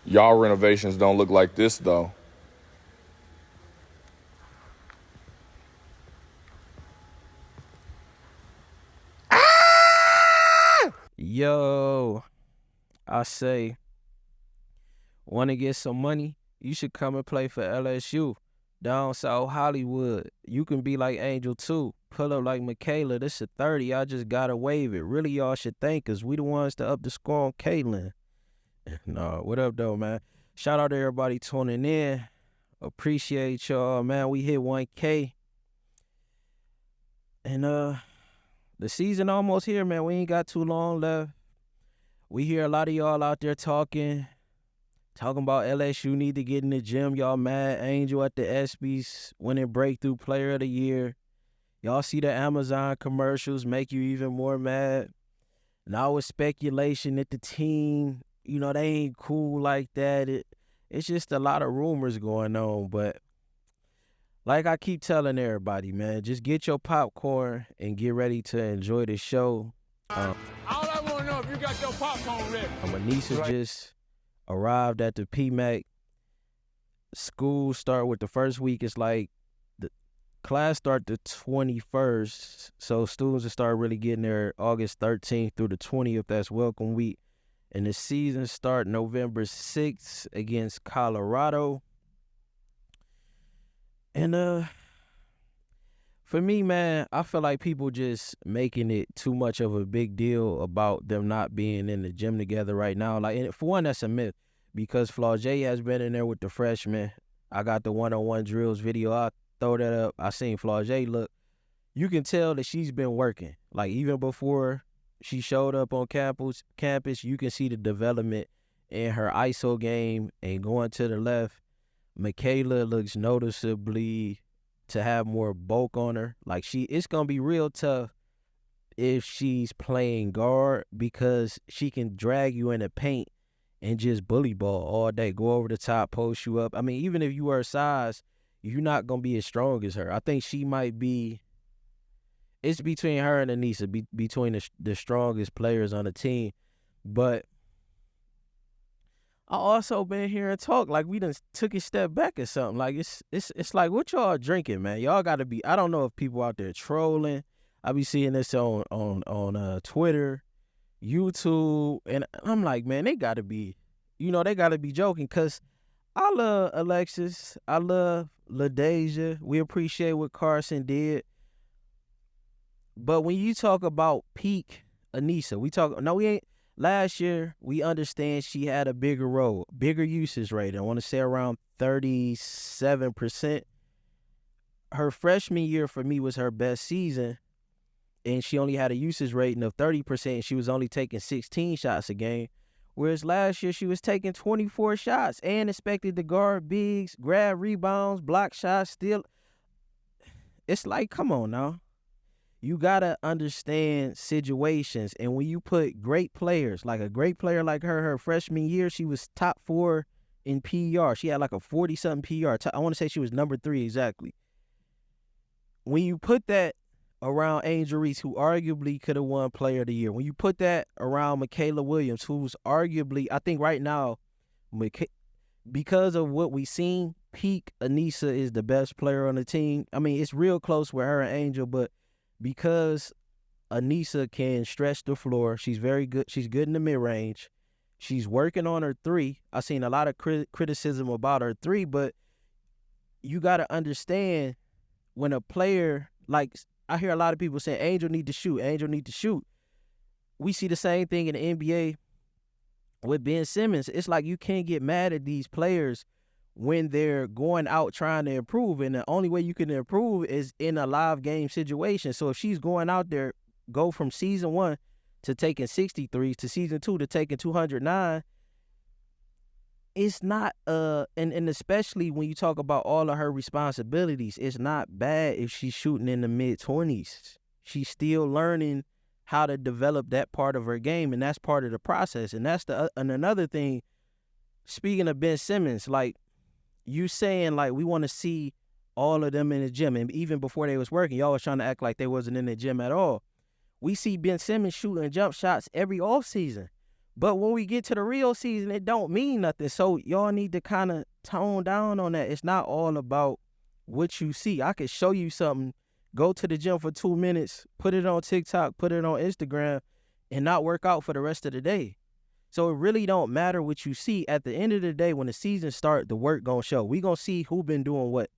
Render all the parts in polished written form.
Y'all renovations don't look like this, though. Yo, I say, want to get some money? You should come and play for LSU down South Hollywood. You can be like Angel too. Pull up like Mikaylah. This is 30. I just gotta wave it. Really, y'all should thank us. We the ones to up the score on Caitlin. No, what up though, man? Shout out to everybody tuning in. Appreciate y'all, man. We hit 1K. And the season almost here, man. We ain't got too long left. We hear a lot of y'all out there talking about LSU need to get in the gym. Y'all mad Angel at the ESPYs winning Breakthrough Player of the Year. Y'all see the Amazon commercials make you even more mad. Now it's speculation that the team, they ain't cool like that. It's just a lot of rumors going on. But like I keep telling everybody, man, just get your popcorn and get ready to enjoy the show. All I want to know if you got your popcorn ready. Aneesah just arrived at the PMAC. School start with the first week. It's like the class start the 21st. So students will start really getting there August 13th through the 20th. That's welcome week. And the season start November 6th against Colorado. And for me, man, I feel like people just making it too much of a big deal about them not being in the gym together right now. Like, for one, that's a myth because LaZhia has been in there with the freshmen. I got the one-on-one drills video. I throw that up. I seen LaZhia look. You can tell that she's been working. Like, even before she showed up on campus, you can see the development in her ISO game and going to the left. Mikaylah looks noticeably to have more bulk on her. Like, it's going to be real tough if she's playing guard because she can drag you in the paint and just bully ball all day, go over the top, post you up. I mean, even if you are her size, you're not going to be as strong as her. I think she might be, it's between her and Aneesah, between the strongest players on the team. But I also been here and talk like we done took a step back or something. Like it's like what y'all drinking, man? Y'all got to be. I don't know if people out there trolling. I be seeing this on Twitter, YouTube, and I'm like, man, they got to be, they got to be joking. Cause I love Alexis, I love LaZhia. We appreciate what Carson did, but when you talk about peak Aneesah, we ain't. Last year, we understand she had a bigger role, bigger usage rate. I want to say around 37%. Her freshman year for me was her best season, and she only had a usage rating of 30%. She was only taking 16 shots a game, whereas last year she was taking 24 shots and expected to guard bigs, grab rebounds, block shots. Still, it's like, come on now. You got to understand situations. And when you put great players, like a great player like her freshman year, she was top 4 in PR. She had like a 40-something PR. I want to say she was number 3 exactly. When you put that around Angel Reese, who arguably could have won Player of the Year, when you put that around Mikaylah Williams, who's arguably, I think right now, because of what we seen, peak Aneesah is the best player on the team. I mean, it's real close with her and Angel, but because Aneesah can stretch the floor, she's very good. She's good in the mid-range. She's working on her 3. I've seen a lot of criticism about her 3, but you got to understand when a player, like I hear a lot of people saying, Angel need to shoot. We see the same thing in the NBA with Ben Simmons. It's like you can't get mad at these players when they're going out trying to improve, and the only way you can improve is in a live game situation. So if she's going out there, go from season 1 to taking 63s to season 2 to taking 209, it's not and especially when you talk about all of her responsibilities, it's not bad if she's shooting in the mid-20s. She's still learning how to develop that part of her game, and that's part of the process. And that's and another thing, speaking of Ben Simmons, like, you saying, like, we want to see all of them in the gym. And even before they was working, y'all was trying to act like they wasn't in the gym at all. We see Ben Simmons shooting jump shots every offseason. But when we get to the real season, it don't mean nothing. So y'all need to kind of tone down on that. It's not all about what you see. I could show you something, go to the gym for 2 minutes, put it on TikTok, put it on Instagram, and not work out for the rest of the day. So it really don't matter what you see. At the end of the day, when the season starts, the work gonna show. We gonna see who been doing what.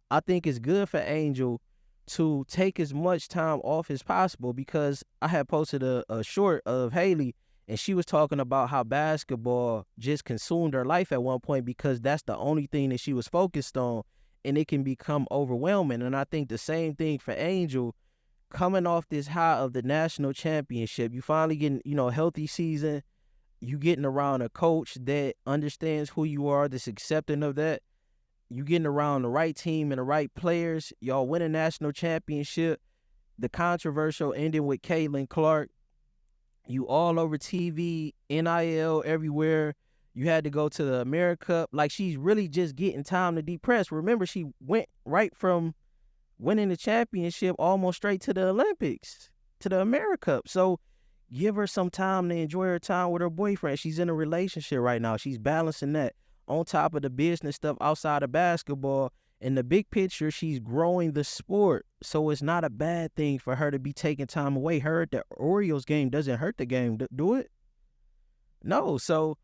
I think it's good for Angel to take as much time off as possible, because I had posted a short of Haley, and she was talking about how basketball just consumed her life at one point because that's the only thing that she was focused on, and it can become overwhelming. And I think the same thing for Angel, coming off this high of the national championship. You finally getting, a healthy season. You getting around a coach that understands who you are, that's accepting of that. You getting around the right team and the right players. Y'all win a national championship. The controversial ending with Caitlin Clark. You all over TV, NIL everywhere. You had to go to the America Cup. Like, she's really just getting time to depress. Remember, she went right from winning the championship almost straight to the Olympics, to the America Cup. So give her some time to enjoy her time with her boyfriend. She's in a relationship right now. She's balancing that on top of the business stuff outside of basketball. In the big picture, she's growing the sport. So it's not a bad thing for her to be taking time away. Her at the Orioles game doesn't hurt the game, do it? No. So,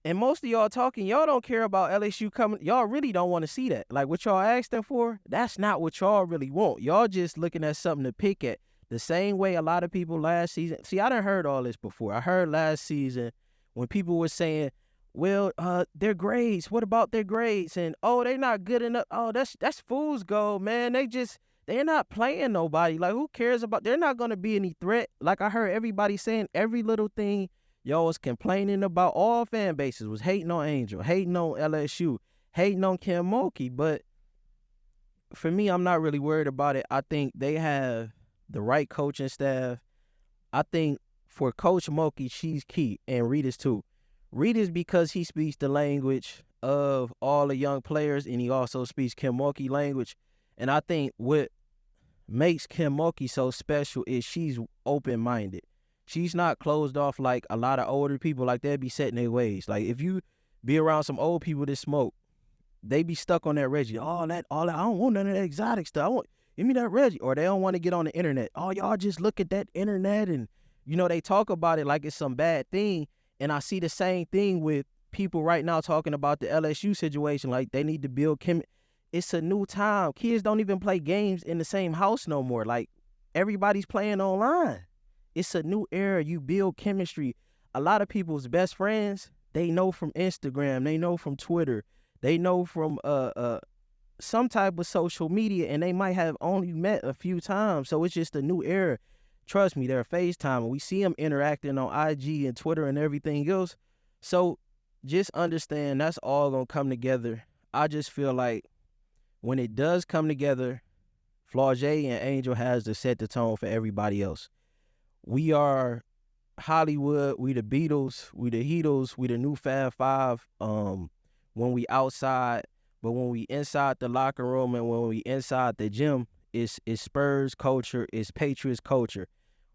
and most of y'all talking, y'all don't care about LSU coming. Y'all really don't want to see that. Like, what y'all asked them for, that's not what y'all really want. Y'all just looking at something to pick at. The same way a lot of people last season. See, I done heard all this before. I heard last season when people were saying, well, their grades, what about their grades? And, oh, they're not good enough. Oh, that's fool's gold, man. They're not playing nobody. Like, who cares about, they're not going to be any threat. Like, I heard everybody saying every little thing y'all was complaining about. All fan bases was hating on Angel, hating on LSU, hating on Kim Mulkey. But for me, I'm not really worried about it. I think they have the right coaching staff. I think for Coach Mulkey, she's key, and Reeese too. Reeese, because he speaks the language of all the young players, and he also speaks Kim Mulkey language. And I think what makes Kim Mulkey so special is she's open-minded. She's not closed off like a lot of older people. Like, they'd be set in their ways. Like, if you be around some old people that smoke, they be stuck on that Reggie. All that. I don't want none of that exotic stuff. Give me that Reggie. Or they don't want to get on the internet. Oh, y'all just look at that internet, and, they talk about it like it's some bad thing. And I see the same thing with people right now talking about the LSU situation. Like, they need to build It's a new time. Kids don't even play games in the same house no more. Like, everybody's playing online. It's a new era. You build chemistry. A lot of people's best friends, they know from Instagram. They know from Twitter. They know from some type of social media, and they might have only met a few times. So it's just a new era. Trust me, they're FaceTime. We see them interacting on IG and Twitter and everything else. So just understand that's all going to come together. I just feel like when it does come together, LaZhia and Angel has to set the tone for everybody else. We are Hollywood. We the Beatles. We the Heatles. We the new Fab Five. When we outside, but when we inside the locker room and when we inside the gym, it's Spurs culture. It's Patriots culture.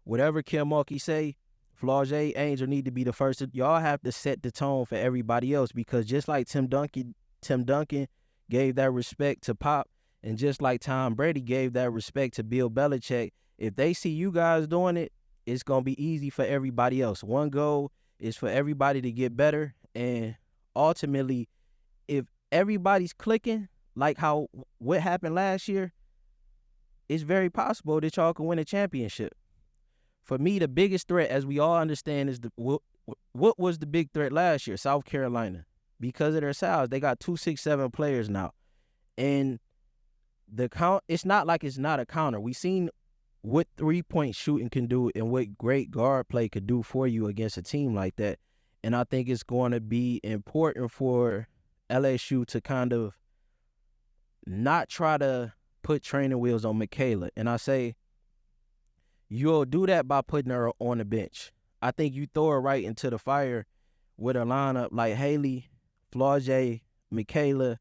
Whatever Kim Mulkey say, LaZhia, Angel need to be the first. Y'all have to set the tone for everybody else, because just like Tim Duncan gave that respect to Pop, and just like Tom Brady gave that respect to Bill Belichick, if they see you guys doing it, it's going to be easy for everybody else. One goal is for everybody to get better, and ultimately, if everybody's clicking, like what happened last year, it's very possible that y'all can win a championship. For me, the biggest threat, as we all understand, is what was the big threat last year? South Carolina. Because of their size, they got 2-6-7 players now. And it's not like it's not a counter. We've seen what three-point shooting can do and what great guard play could do for you against a team like that. And I think it's going to be important for LSU to kind of not try to put training wheels on Mikaylah. And I say you'll do that by putting her on the bench. I think you throw her right into the fire with a lineup like Haley, LaZhia, Mikaylah,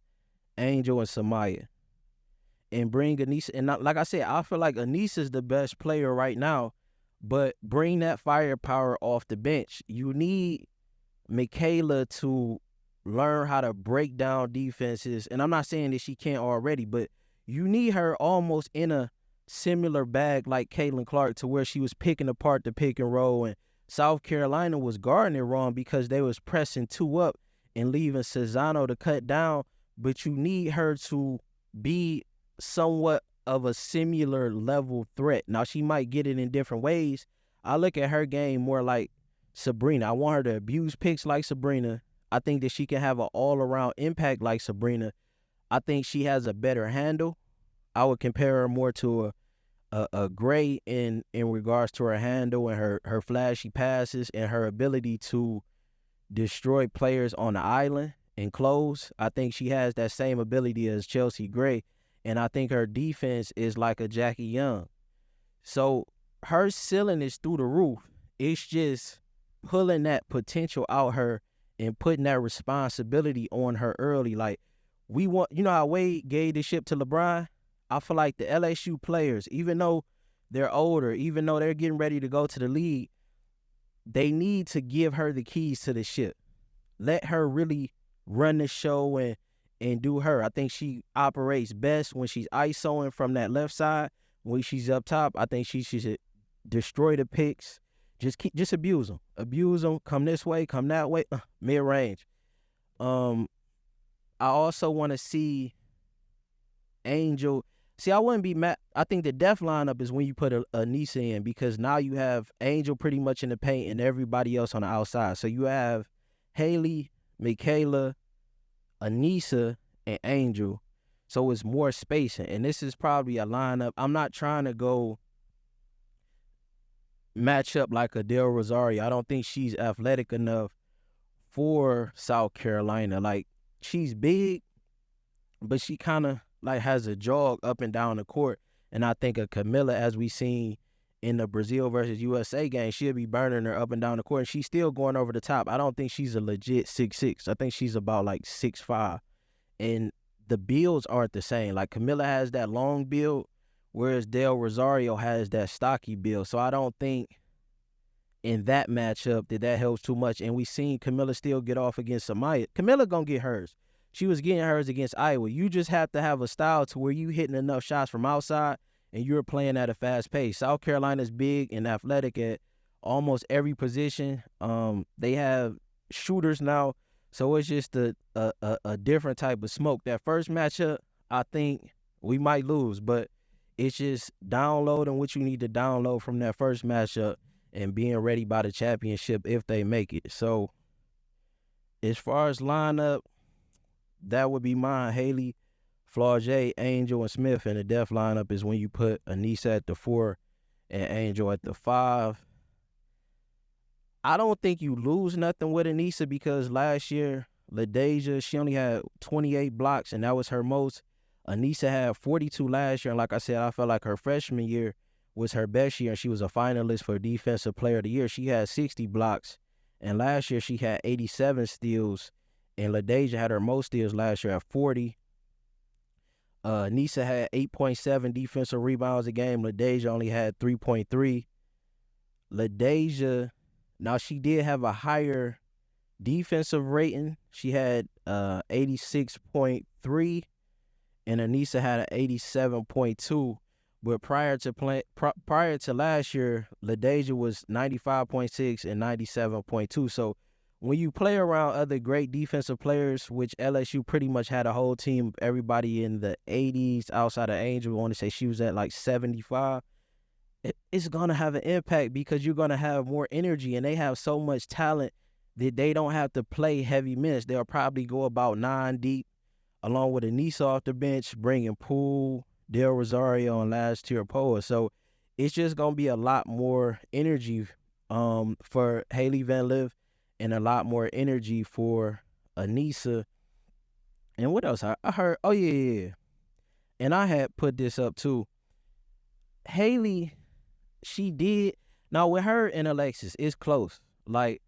Angel, and Samaya. And bring Aneesah. And like I said, I feel like Aneesah is the best player right now but bring that firepower off the bench. You need Mikaylah to learn how to break down defenses. And I'm not saying that she can't already, but you need her almost in a similar bag like Caitlin Clark, to where she was picking apart the pick and roll, and South Carolina was guarding it wrong because they was pressing 2 up and leaving Cezanne to cut down. But you need her to be somewhat of a similar level threat. Now, she might get it in different ways. I look at her game more like Sabrina. I want her to abuse picks like Sabrina. I think that she can have an all-around impact like Sabrina. I think she has a better handle. I would compare her more to a Gray in regards to her handle and her flashy passes and her ability to destroy players on the island and close. I think she has that same ability as Chelsea Gray, and I think her defense is like a Jackie Young. So her ceiling is through the roof. It's just pulling that potential out her and putting that responsibility on her early. Like, we want, you know how Wade gave the ship to LeBron? I feel like the LSU players, even though they're older, even though they're getting ready to go to the league, they need to give her the keys to the ship. Let her really run the show and do her. I think she operates best when she's isoing from that left side. When she's up top, I think she should destroy the picks. Just abuse them. Come this way, come that way. Mid range. I also want to see Angel. See, I wouldn't be mad. I think the death lineup is when you put Aneesah in, because now you have Angel pretty much in the paint and everybody else on the outside. So you have Haley, Mikaylah, Aneesah, and Angel. So it's more spacing. And this is probably a lineup. I'm not trying to go match up like Adele Rosario. I don't think she's athletic enough for South Carolina. Like, she's big, but she kind of like has a jog up and down the court. And I think of Camilla, as we seen in the Brazil versus USA game, she'll be burning her up and down the court. And she's still going over the top. I don't think she's a legit 6'6". I think she's about like 6'5". And the builds aren't the same. Like, Camilla has that long build, whereas Del Rosario has that stocky build. So I don't think in that matchup that helps too much. And we seen Camilla still get off against Samaya. Camilla gonna get hers. She was getting hers against Iowa. You just have to have a style to where you hitting enough shots from outside and you're playing at a fast pace. South Carolina's big and athletic at almost every position. They have shooters now, so it's just a different type of smoke. That first matchup, I think we might lose, but it's just downloading what you need to download from that first matchup and being ready by the championship if they make it. So as far as lineup, that would be mine. Haley, Flau'jae, Angel, and Smith. And the death lineup is when you put Aneesah at the 4 and Angel at the 5. I don't think you lose nothing with Aneesah, because last year, LaZhia, she only had 28 blocks, and that was her most. Aneesah had 42 last year, and like I said, I felt like her freshman year was her best year, and she was a finalist for Defensive Player of the Year. She had 60 blocks, and last year she had 87 steals, and LaZhia had her most steals last year at 40. Aneesah had 8.7 defensive rebounds a game. LaZhia only had 3.3. LaZhia, now she did have a higher defensive rating. She had 86.3, and Aneesah had an 87.2. But prior to last year, LaZhia was 95.6 and 97.2. So when you play around other great defensive players, which LSU pretty much had a whole team, everybody in the 80s outside of Angel, I want to say she was at like 75, it's going to have an impact, because you're going to have more energy, and they have so much talent that they don't have to play heavy minutes. They'll probably go about 9 deep, along with Aneesah off the bench, bringing Poole, Del Rosario, and last tier Poa. So it's just going to be a lot more energy for Haley Van Lith, and a lot more energy for Aneesah. And what else? I heard, oh, yeah. And I had put this up, too. Haley, she did. Now, with her and Alexis, it's close. Like,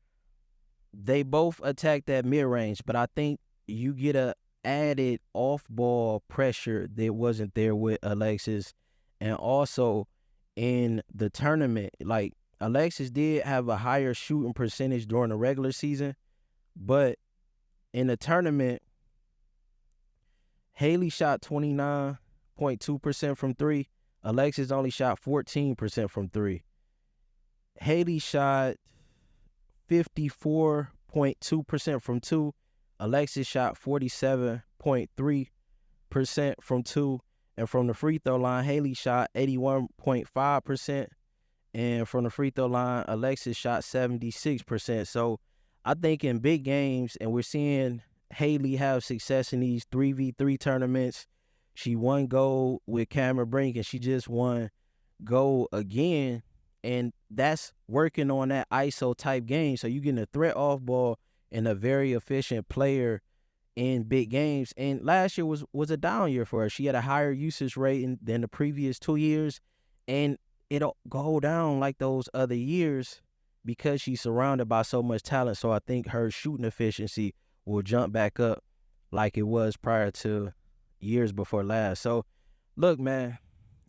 they both attack that mid-range, but I think you get a added off-ball pressure that wasn't there with Alexis. And also, in the tournament, like, Alexis did have a higher shooting percentage during the regular season, but in the tournament, Haley shot 29.2% from three. Alexis only shot 14% from three. Haley shot 54.2% from two. Alexis shot 47.3% from two. And from the free throw line, Haley shot 81.5%. And from the free throw line, Alexis shot 76%. So I think in big games, and we're seeing Haley have success in these 3v3 tournaments. She won gold with Cameron Brink, and she just won gold again. And that's working on that ISO type game. So you're getting a threat off ball and a very efficient player in big games. And last year was a down year for her. She had a higher usage rate than the previous 2 years. And it'll go down like those other years because she's surrounded by so much talent. So I think her shooting efficiency will jump back up like it was prior to years before last. So, look, man,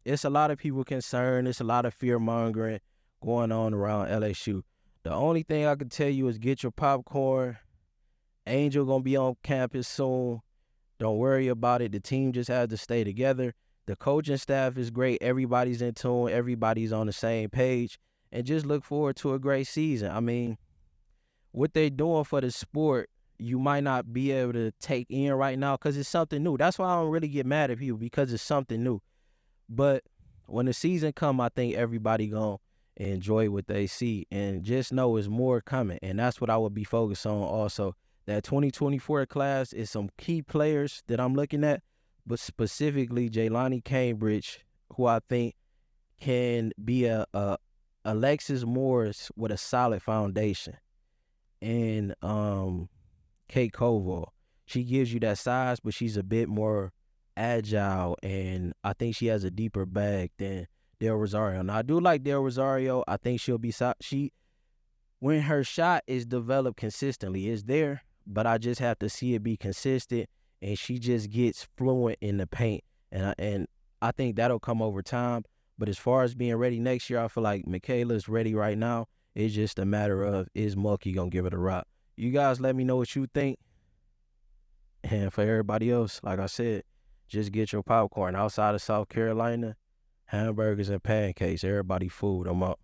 it's a lot of people concerned. It's a lot of fear-mongering going on around LSU. The only thing I can tell you is get your popcorn. Angel going to be on campus soon. Don't worry about it. The team just has to stay together. The coaching staff is great. Everybody's in tune. Everybody's on the same page. And just look forward to a great season. I mean, what they're doing for the sport, you might not be able to take in right now because it's something new. That's why I don't really get mad at people, because it's something new. But when the season come, I think everybody going to enjoy what they see. And just know it's more coming. And that's what I would be focused on also. That 2024 class is some key players that I'm looking at, but specifically Jelani Cambridge, who I think can be a Alexis Morris with a solid foundation. And Kate Koval, she gives you that size, but she's a bit more agile, and I think she has a deeper bag than Del Rosario. Now, I do like Del Rosario. I think she'll be when her shot is developed consistently, it's there, but I just have to see it be consistent, and she just gets fluent in the paint, and I think that'll come over time. But as far as being ready next year, I feel like Mikaylah is ready right now. It's just a matter of, is Mulkey going to give it a rock? You guys let me know what you think. And for everybody else, like I said, just get your popcorn. Outside of South Carolina, hamburgers and pancakes. Everybody food. I'm out.